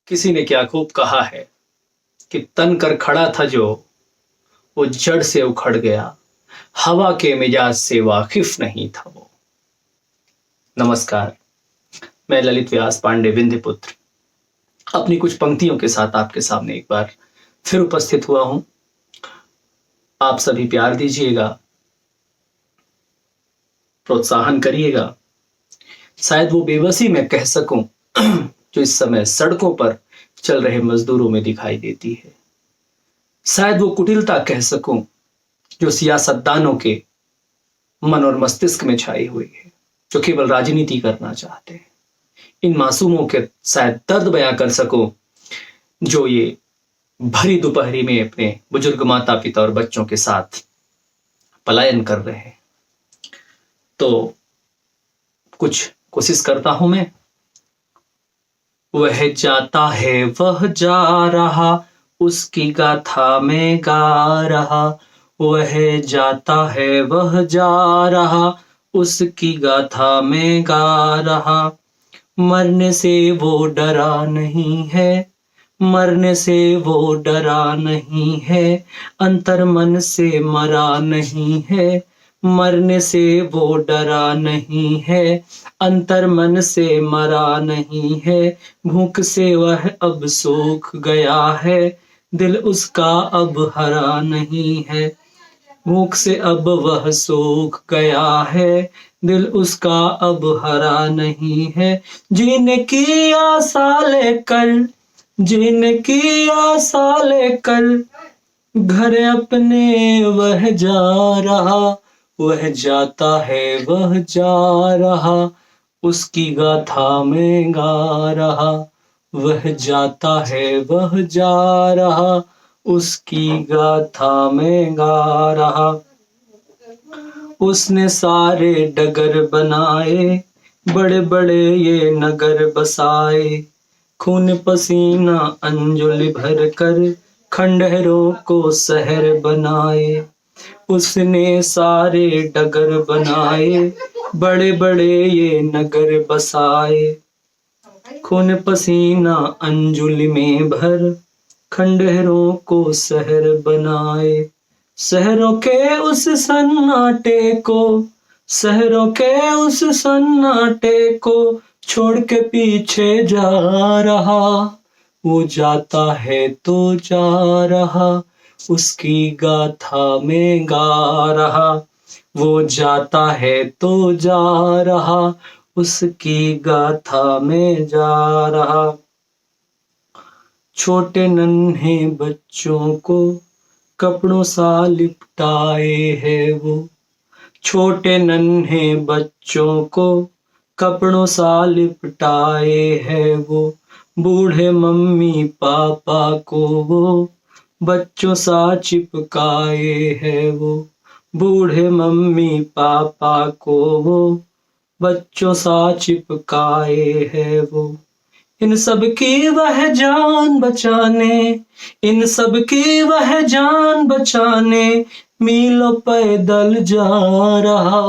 किसी ने क्या खूब कहा है कि तन कर खड़ा था जो वो जड़ से उखड़ गया, हवा के मिजाज से वाकिफ नहीं था वो। नमस्कार, मैं ललित व्यास पांडे विंध्यपुत्र अपनी कुछ पंक्तियों के साथ आपके सामने एक बार फिर उपस्थित हुआ हूं। आप सभी प्यार दीजिएगा, प्रोत्साहन करिएगा। शायद वो बेबसी मैं कह सकूं जो इस समय सड़कों पर चल रहे मजदूरों में दिखाई देती है। शायद वो कुटिलता कह सकूं जो सियासतदानों के मन और मस्तिष्क में छाई हुई है, जो केवल राजनीति करना चाहते हैं। इन मासूमों के शायद दर्द बयां कर सकूं जो ये भरी दोपहरी में अपने बुजुर्ग माता पिता और बच्चों के साथ पलायन कर रहे हैं। तो कुछ कोशिश करता हूं मैं। वह जाता है वह जा रहा, उसकी गाथा में गा रहा। वह जाता है वह जा रहा, उसकी गाथा में गा रहा। मरने से वो डरा नहीं है, मरने से वो डरा नहीं है, अंतर मन से मरा नहीं है। मरने से वो डरा नहीं है, अंतर मन से मरा नहीं है। भूख से वह अब सूख गया है, दिल उसका अब हरा नहीं है। भूख से अब वह सूख गया है, दिल उसका अब हरा नहीं है। जीने की आशा लेकर, जीने की आशा लेकर घर अपने वह जा रहा। वह जाता है वह जा रहा, उसकी गाथा में गा रहा। वह जाता है वह जा रहा, उसकी गाथा में गा रहा। उसने सारे डगर बनाए, बड़े बड़े ये नगर बसाए। खून पसीना अंजुलि भर कर खंडहरों को शहर बनाए। उसने सारे डगर बनाए, बड़े बड़े ये नगर बसाए। खून पसीना अंजुलि में भर खंडहरों को शहर बनाए। शहरों के उस सन्नाटे को, शहरों के उस सन्नाटे को छोड़ के पीछे जा रहा। वो जाता है तो जा रहा, उसकी गाथा में गा रहा। वो जाता है तो जा रहा, उसकी गाथा में जा रहा। छोटे नन्हे बच्चों को कपड़ों सा लिपटाए है वो। छोटे नन्हे बच्चों को कपड़ों सा लिपटाए है वो। बूढ़े मम्मी पापा को वो बच्चों सा चिपकाए है वो। बूढ़े मम्मी पापा को वो बच्चों सा चिपकाए है वो। इन सब की वह जान बचाने, इन सब की वह जान बचाने मीलों पैदल जा रहा।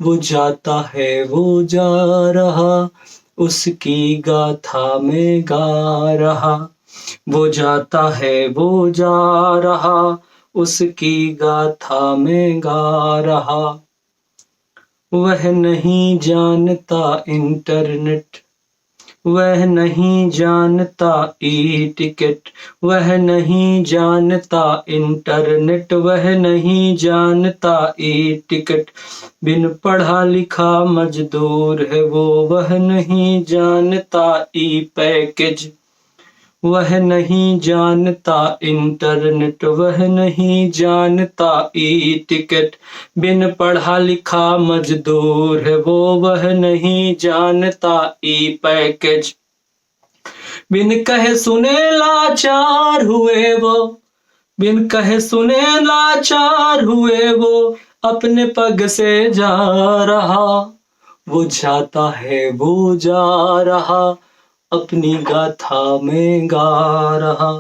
वो जाता है वो जा रहा, उसकी गाथा में गा रहा। वो जाता है वो जा रहा, उसकी गाथा में गा रहा। वह नहीं जानता इंटरनेट, वह नहीं जानता ई टिकट। वह नहीं जानता इंटरनेट, वह नहीं जानता ई टिकट। बिन पढ़ा लिखा मजदूर है वो, वह नहीं जानता ई पैकेज। वह नहीं जानता इंटरनेट, वह नहीं जानता ई टिकट। बिन पढ़ा लिखा मजदूर है वो, वह नहीं जानता ई पैकेज। बिन कहे सुने लाचार हुए वो, बिन कहे सुने लाचार हुए वो, अपने पग से जा रहा। वो जाता है वो जा रहा, अपनी गाथा में गा रहा।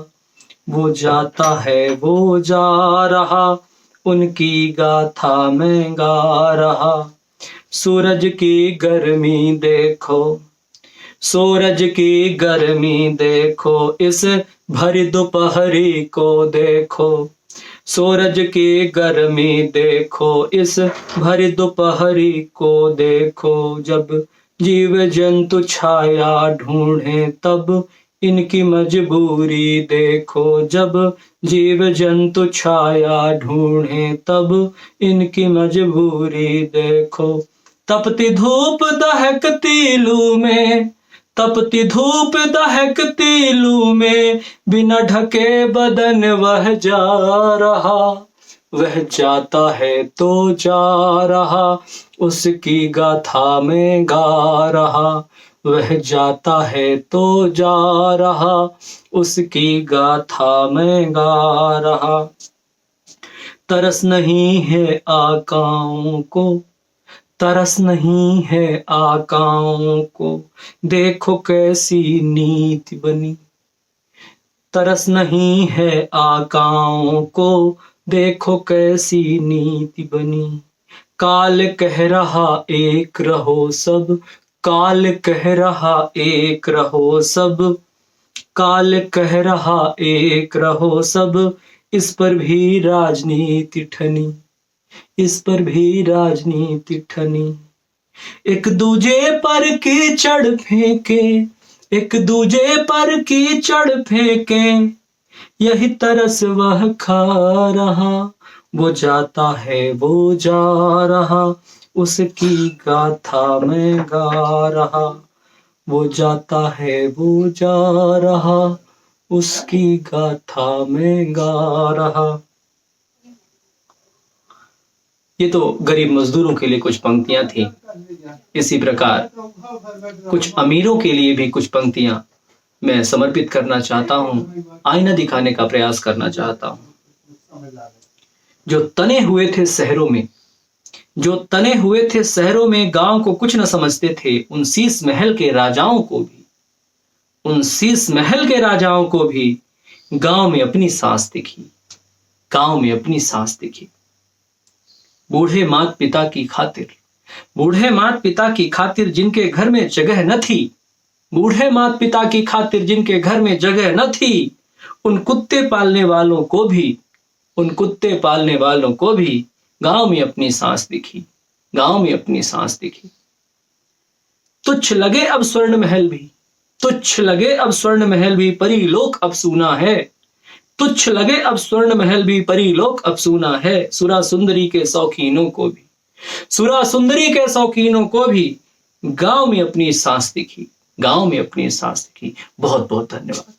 वो जाता है वो जा रहा, उनकी गाथा में गा रहा। सूरज की गर्मी देखो, सूरज की गर्मी देखो, इस भरी दोपहरी को देखो। सूरज की गर्मी देखो, इस भरी दोपहरी को देखो। जब जीव जंतु छाया ढूंढे तब इनकी मजबूरी देखो। जब जीव जंतु छाया ढूंढे तब इनकी मजबूरी देखो। तपती धूप दहकती लू में, तपती धूप दहकती लू में, बिना ढके बदन वह जा रहा। वह जाता है तो जा रहा, उसकी गाथा में गा रहा। वह जाता है तो जा रहा, उसकी गाथा में गा रहा। तरस नहीं है आकाओं को, तरस नहीं है आकाओं को, देखो कैसी नीति बनी। तरस नहीं है आकाओं को, देखो कैसी नीति बनी। काल कह रहा एक रहो सब, काल कह रहा एक रहो सब। काल कह रहा एक रहो सब, इस पर भी राजनीति ठनी, इस पर भी राजनीति ठनी। एक दूजे पर कीचड़ फेंके, एक दूजे पर कीचड़ फेंके, यही तरस वह खा रहा। वो जाता है वो जा रहा, उसकी गाथा में गा रहा। वो जाता है वो जा रहा, उसकी गाथा में गा रहा। ये तो गरीब मजदूरों के लिए कुछ पंक्तियां थी। इसी प्रकार कुछ अमीरों के लिए भी कुछ पंक्तियां मैं समर्पित करना चाहता हूं, आईना दिखाने का प्रयास करना चाहता हूं। जो तने हुए थे शहरों में, जो तने हुए थे शहरों में, गांव को कुछ न समझते थे, उन शीश महल के राजाओं को भी, उन शीश महल के राजाओं को भी गांव में अपनी सांस दिखी, गांव में अपनी सांस दिखी। बूढ़े माता पिता की खातिर, बूढ़े माता पिता की खातिर जिनके घर में जगह न थी, बूढ़े माता पिता की खातिर जिनके घर में जगह न थी, उन कुत्ते पालने वालों को भी, उन कुत्ते पालने वालों को भी गांव में अपनी सांस दिखी, गांव में अपनी सांस दिखी। तुच्छ लगे अब स्वर्ण महल भी, तुच्छ लगे अब स्वर्ण महल भी, परी लोक अब सूना है। तुच्छ लगे अब स्वर्ण महल भी, परी लोक अब सूना है। सुरा सुंदरी के शौकीनों को भी, सुरा सुंदरी के शौकीनों को भी गांव में अपनी सांस दिखी, गांव में अपनी सांस दिखी। बहुत बहुत धन्यवाद।